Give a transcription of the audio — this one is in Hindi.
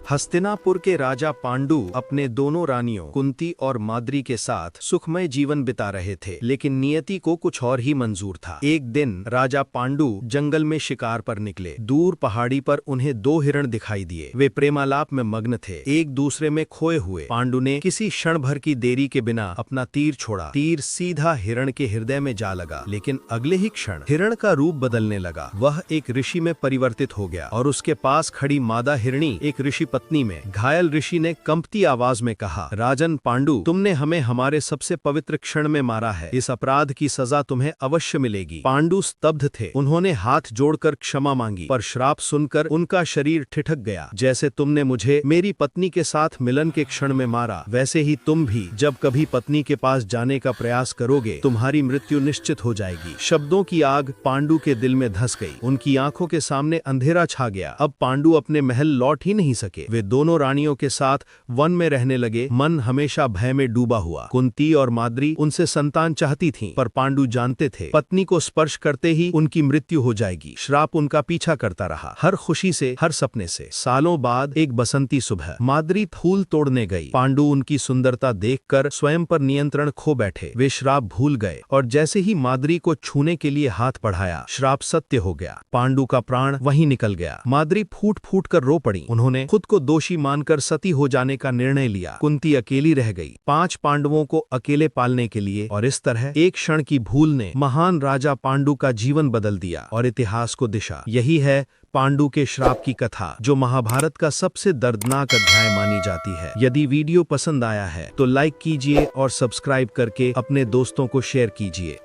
हस्तिनापुर के राजा पांडु अपने दोनों रानियों कुंती और माद्री के साथ सुखमय जीवन बिता रहे थे, लेकिन नियति को कुछ और ही मंजूर था। एक दिन राजा पांडु जंगल में शिकार पर निकले। दूर पहाड़ी पर उन्हें दो हिरण दिखाई दिए। वे प्रेमालाप में मग्न थे, एक दूसरे में खोए हुए। पांडु ने किसी क्षण भर की देरी के बिना अपना तीर छोड़ा। तीर सीधा हिरण के हृदय में जा लगा, लेकिन अगले ही क्षण हिरण का रूप बदलने लगा। वह एक ऋषि में परिवर्तित हो गया और उसके पास खड़ी मादा हिरणी एक ऋषि पत्नी में। घायल ऋषि ने कंपती आवाज में कहा, राजन पांडु, तुमने हमें हमारे सबसे पवित्र क्षण में मारा है। इस अपराध की सजा तुम्हें अवश्य मिलेगी। पांडु स्तब्ध थे। उन्होंने हाथ जोड़कर क्षमा मांगी, पर श्राप सुनकर उनका शरीर ठिठक गया। जैसे तुमने मुझे मेरी पत्नी के साथ मिलन के क्षण में मारा, वैसे ही तुम भी जब कभी पत्नी के पास जाने का प्रयास करोगे, तुम्हारी मृत्यु निश्चित हो जाएगी। शब्दों की आग पांडु के दिल में धंस गई। उनकी आंखों के सामने अंधेरा छा गया। अब पांडु अपने महल लौट ही नहीं सके। वे दोनों रानियों के साथ वन में रहने लगे, मन हमेशा भय में डूबा हुआ। कुंती और माद्री उनसे संतान चाहती थीं, पर पांडु जानते थे पत्नी को स्पर्श करते ही उनकी मृत्यु हो जाएगी। श्राप उनका पीछा करता रहा, हर खुशी से, हर सपने से। सालों बाद एक बसंती सुबह माद्री फूल तोड़ने गई। पांडु उनकी सुंदरता देखकर स्वयं पर नियंत्रण खो बैठे। वे श्राप भूल गए और जैसे ही माद्री को छूने के लिए हाथ बढ़ाया, श्राप सत्य हो गया। पांडु का प्राण वहीं निकल गया। माद्री फूट फूट कर रो पड़ी। उन्होंने खुद को दोषी मानकर सती हो जाने का निर्णय लिया। कुंती अकेली रह गई, 5 पांडवों को अकेले पालने के लिए। और इस तरह एक क्षण की भूल ने महान राजा पांडु का जीवन बदल दिया और इतिहास को दिशा। यही है पांडु के श्राप की कथा, जो महाभारत का सबसे दर्दनाक अध्याय मानी जाती है। यदि वीडियो पसंद आया है तो लाइक कीजिए और सब्सक्राइब करके अपने दोस्तों को शेयर कीजिए।